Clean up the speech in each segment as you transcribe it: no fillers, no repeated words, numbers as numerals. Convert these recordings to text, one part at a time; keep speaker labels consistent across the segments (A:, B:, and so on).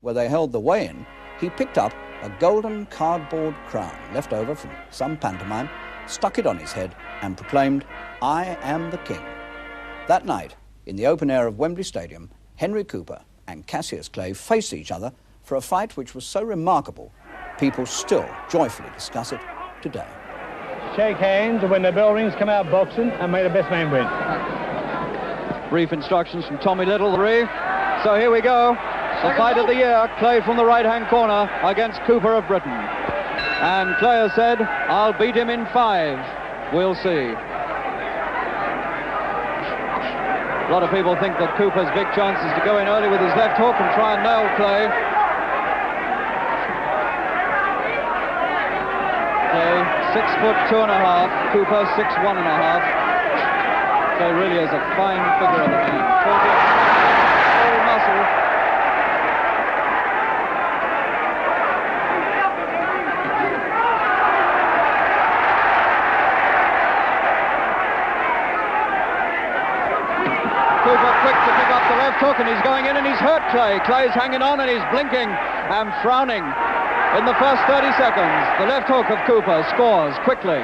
A: where they held the weigh-in, he picked up a golden cardboard crown left over from some pantomime, stuck it on his head and proclaimed, "I am the king." That night, in the open air of Wembley Stadium, Henry Cooper and Cassius Clay faced each other for a fight which was so remarkable, people still joyfully discuss it today.
B: Shake hands, when the bell rings, come out boxing, and may the best man win.
C: Brief instructions from Tommy Little, So here we go. The fight of the year, Clay from the right-hand corner against Cooper of Britain. And Clay has said, "I'll beat him in 5. We'll see." A lot of people think that Cooper's big chance is to go in early with his left hook and try and nail Clay. Clay, 6'2½", Cooper 6'1½". Clay really is a fine figure of the man. All muscle. Cooper quick to pick up the left hook, and he's going in and he's hurt Clay. Clay's hanging on and he's blinking and frowning. In the first 30 seconds, the left hook of Cooper scores quickly.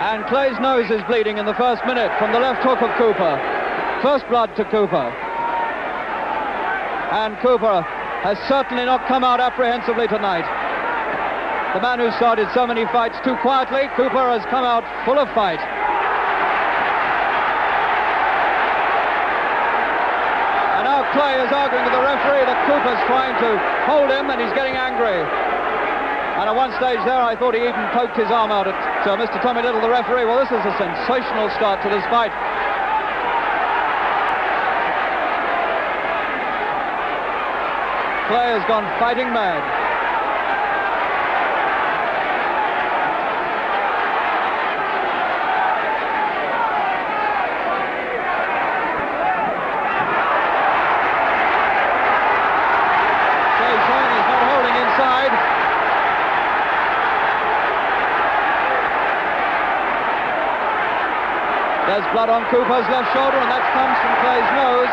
C: And Clay's nose is bleeding in the first minute from the left hook of Cooper. First blood to Cooper. And Cooper has certainly not come out apprehensively tonight. The man who started so many fights too quietly, Cooper has come out full of fight. And now Clay is arguing with the referee that Cooper's trying to hold him and he's getting angry. And at one stage there, I thought he even poked his arm out at Mr. Tommy Little, the referee. Well, this is a sensational start to this fight. Clay has gone fighting mad. Clay showing he's not holding inside. There's blood on Cooper's left shoulder, and that comes from Clay's nose.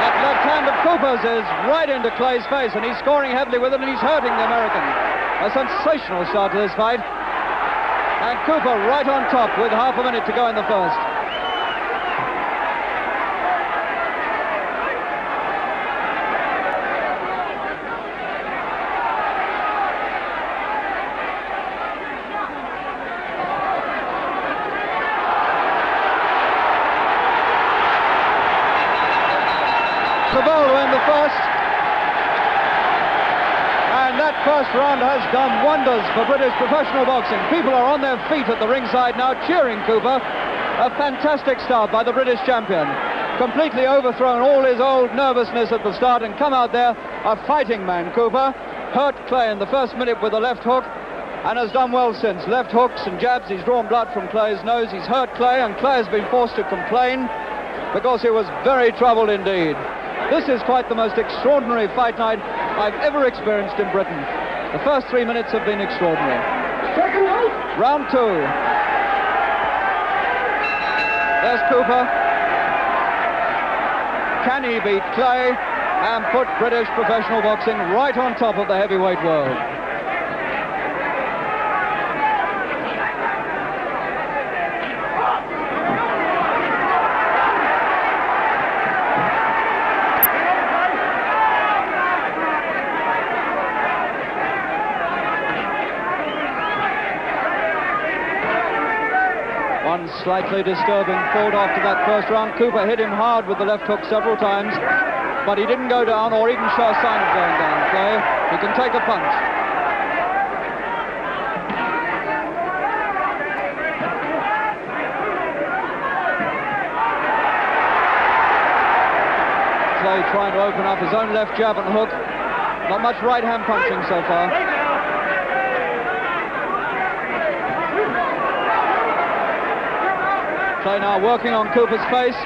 C: That left hand of Cooper's is right into Clay's face, and he's scoring heavily with it, and he's hurting the American. A sensational start to this fight. And Cooper right on top with half a minute to go in the first. The ball to end the first, and that first round has done wonders for British professional boxing. People are on their feet at the ringside now cheering Cooper. A fantastic start by the British champion, completely overthrown all his old nervousness at the start and come out there a fighting man. Cooper hurt Clay in the first minute with a left hook and has done well since. Left hooks and jabs, he's drawn blood from Clay's nose, he's hurt Clay, and Clay has been forced to complain because he was very troubled indeed. This is quite the most extraordinary fight night I've ever experienced in Britain. The first 3 minutes have been extraordinary. Round 2. There's Cooper. Can he beat Clay and put British professional boxing right on top of the heavyweight world? One slightly disturbing thought after that first round. Cooper hit him hard with the left hook several times, but he didn't go down or even show a sign of going down. Clay, he can take a punch. Clay trying to open up his own left jab and hook. Not much right-hand punching so far. Clay now working on Cooper's face.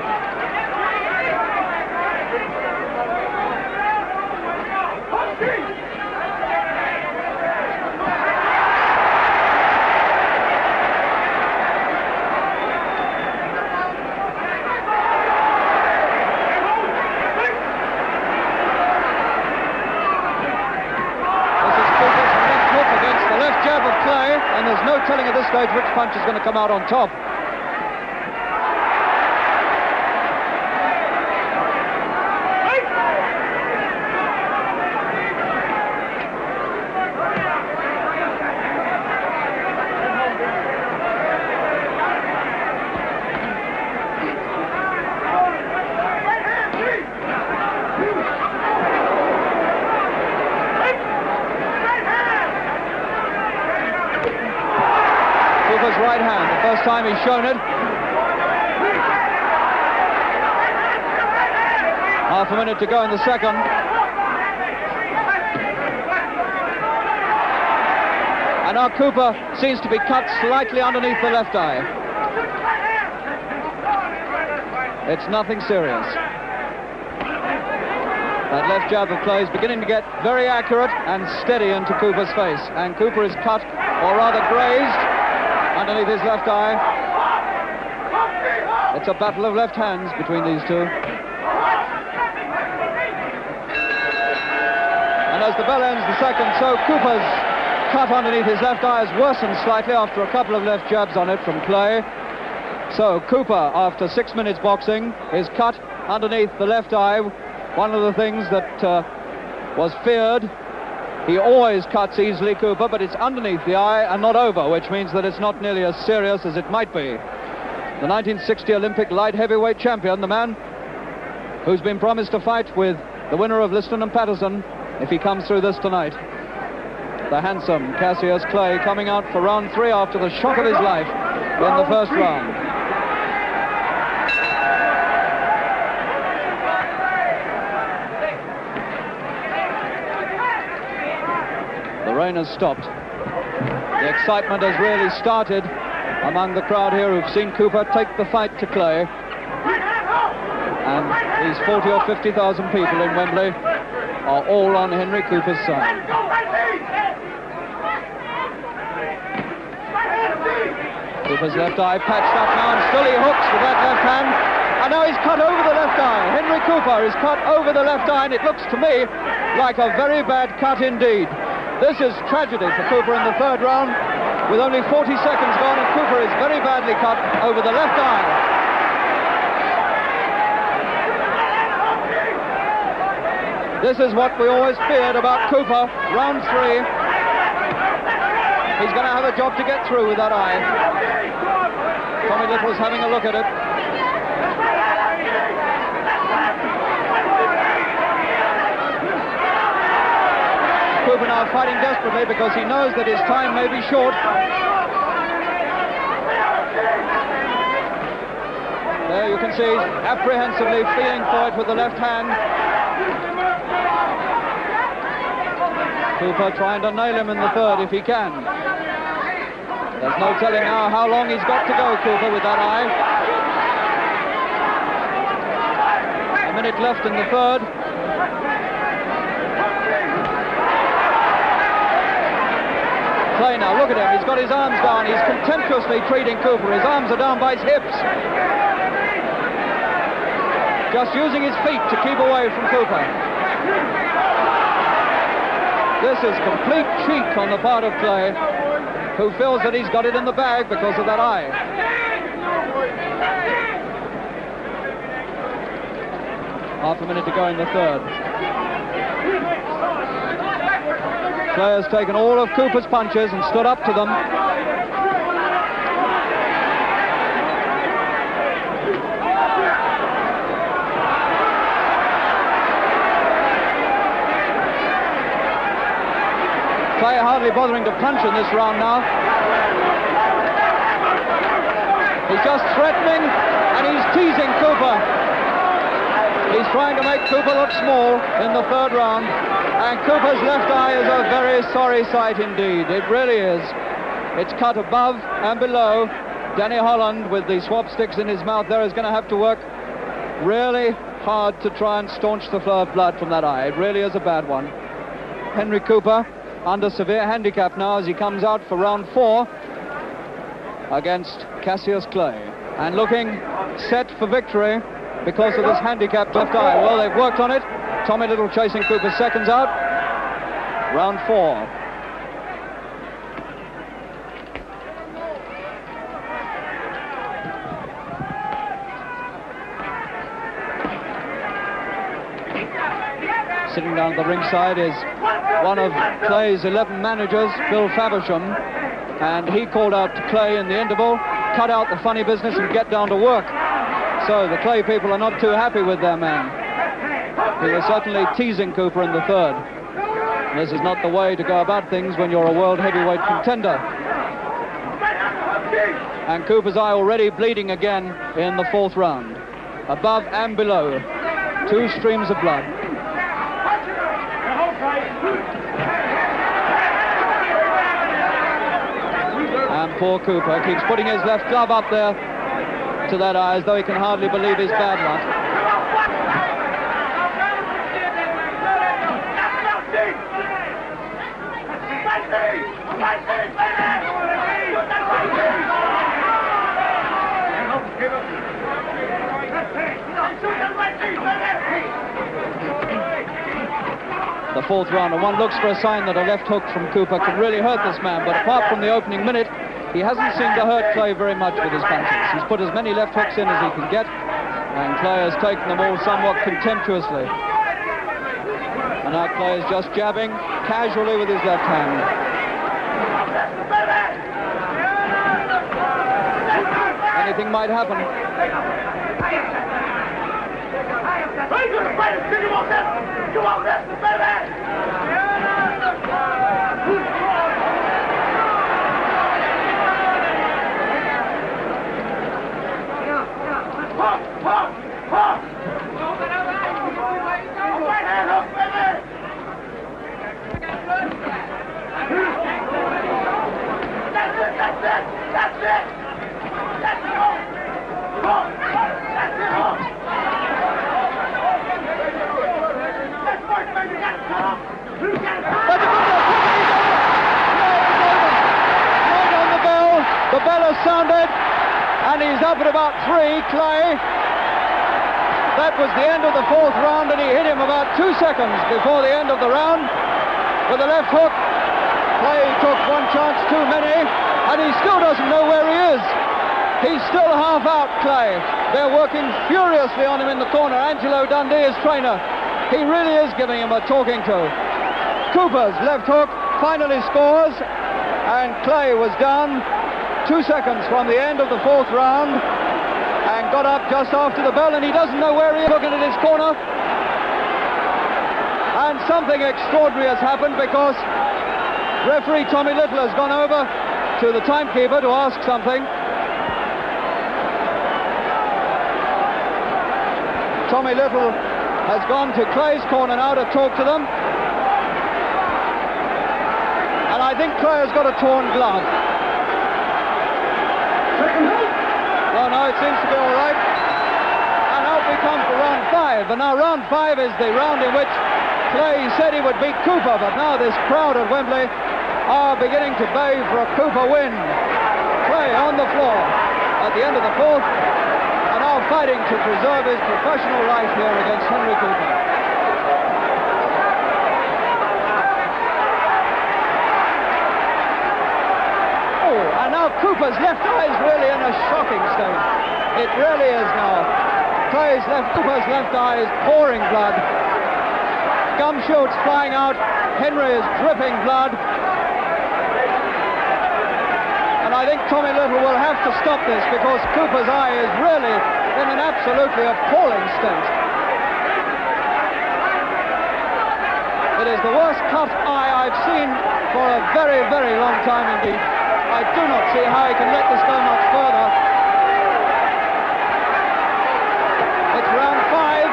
C: And there's no telling at this stage which punch is going to come out on top. Right hand, the first time he's shown it. Half a minute to go in the second. And now Cooper seems to be cut slightly underneath the left eye. It's nothing serious. That left jab of Clay is beginning to get very accurate and steady into Cooper's face. And Cooper is cut, or rather grazed, underneath his left eye. It's a battle of left hands between these two. And as the bell ends the second, so Cooper's cut underneath his left eye has worsened slightly after a couple of left jabs on it from Clay. So Cooper, after 6 minutes boxing, is cut underneath the left eye. One of the things that was feared. He always cuts easily, Cooper, but it's underneath the eye and not over, which means that it's not nearly as serious as it might be. The 1960 Olympic light heavyweight champion, the man who's been promised a fight with the winner of Liston and Patterson if he comes through this tonight. The handsome Cassius Clay coming out for round 3 after the shock of his life in the first round. The rain has stopped. The excitement has really started among the crowd here who've seen Cooper take the fight to Clay. And these 40 or 50,000 people in Wembley are all on Henry Cooper's side. Cooper's left eye patched up now, and still he hooks with that left hand. And now he's cut over the left eye. Henry Cooper is cut over the left eye, and it looks to me like a very bad cut indeed. This is tragedy for Cooper in the third round, with only 40 seconds gone, and Cooper is very badly cut over the left eye. This is what we always feared about Cooper. Round 3. He's going to have a job to get through with that eye. Tommy Little's having a look at it. Cooper now fighting desperately because he knows that his time may be short. There you can see he's apprehensively feeling for it with the left hand. Cooper trying to nail him in the third if he can. There's no telling now how long he's got to go, Cooper, with that eye. A minute left in the third. Clay now, look at him, he's got his arms down, he's contemptuously treating Cooper, his arms are down by his hips. Just using his feet to keep away from Cooper. This is complete cheek on the part of Clay, who feels that he's got it in the bag because of that eye. Half a minute to go in the third. Clay has taken all of Cooper's punches and stood up to them. Clay hardly bothering to punch in this round now. He's just threatening and he's teasing Cooper. He's trying to make Cooper look small in the third round. And Cooper's left eye is a very sorry sight indeed. It really is. It's cut above and below. Danny Holland, with the swab sticks in his mouth there, is going to have to work really hard to try and staunch the flow of blood from that eye. It really is a bad one. Henry Cooper under severe handicap now as he comes out for round 4 against Cassius Clay. And looking set for victory because of this handicapped left eye. Well, they've worked on it. Tommy Little chasing Cooper's seconds out. Round 4. Sitting down at the ringside is one of Clay's 11 managers, Bill Faversham, and he called out to Clay in the interval, cut out the funny business and get down to work. So the Clay people are not too happy with their man. He was certainly teasing Cooper in the third. This is not the way to go about things when you're a world heavyweight contender. And Cooper's eye already bleeding again in the 4th round. Above and below, 2 streams of blood. And poor Cooper keeps putting his left glove up there to that eye as though he can hardly believe his bad luck. The 4th round, and one looks for a sign that a left hook from Cooper can really hurt this man, but apart from the opening minute, he hasn't seemed to hurt Clay very much with his punches. He's put as many left hooks in as he can get, and Clay has taken them all somewhat contemptuously. And now Clay is just jabbing casually with his left hand. Anything might happen. The bell has sounded, and he's up at about 3, Clay. That was the end of the 4th round, and he hit him about 2 seconds before the end of the round with a left hook. Clay took one chance too many, and he still doesn't know where he is. He's still half out, Clay. They're working furiously on him in the corner. Angelo Dundee, his trainer. He really is giving him a talking to. Cooper's left hook finally scores, and Clay was down 2 seconds from the end of the 4th round and got up just after the bell, and he doesn't know where he is. Looking at his corner, and something extraordinary has happened because referee Tommy Little has gone over to the timekeeper to ask something. Tommy Little has gone to Clay's corner now to talk to them, and I think Clay has got a torn glove. Oh no, it seems to be all right. And out we come for round 5. And now round 5 is the round in which Clay said he would beat Cooper, but now this crowd at Wembley are beginning to bay for a Cooper win. Clay on the floor at the end of the 4th, and now fighting to preserve his professional right here against Henry Cooper. Cooper's left eye is really in a shocking state. It really is now. Cooper's left eye is pouring blood. Gum shoots flying out. Henry is dripping blood. And I think Tommy Little will have to stop this because Cooper's eye is really in an absolutely appalling state. It is the worst cut eye I've seen for a very, very long time indeed. I do not see how he can let this go much further. It's round 5.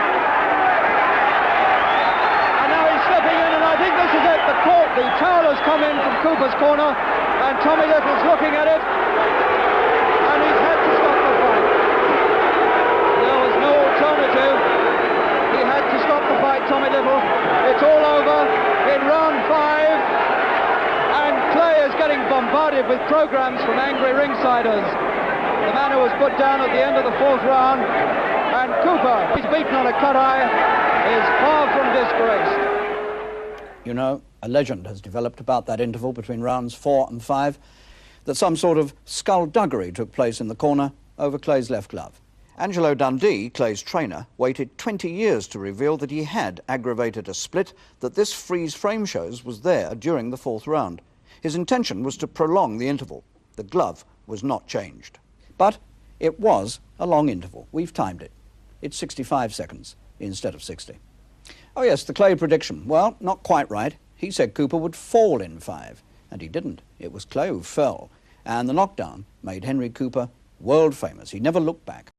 C: And now he's slipping in, and I think The towel has come in from Cooper's corner, and Tommy Little's looking at it, and he's had to stop the fight. There was no alternative. He had to stop the fight, Tommy Little. It's all over in round 5, and Clay is getting bombarded with programs from angry ringsiders. The man who was put down at the end of the 4th round, and Cooper, he's beaten on a cut eye, is far from disgraced.
A: You know, a legend has developed about that interval between rounds 4 and 5, that some sort of skullduggery took place in the corner over Clay's left glove. Angelo Dundee, Clay's trainer, waited 20 years to reveal that he had aggravated a split that this freeze frame shows was there during the 4th round. His intention was to prolong the interval. The glove was not changed. But it was a long interval. We've timed it. It's 65 seconds instead of 60. Oh yes, the Clay prediction. Well, not quite right. He said Cooper would fall in 5, and he didn't. It was Clay who fell, and the knockdown made Henry Cooper world famous. He never looked back.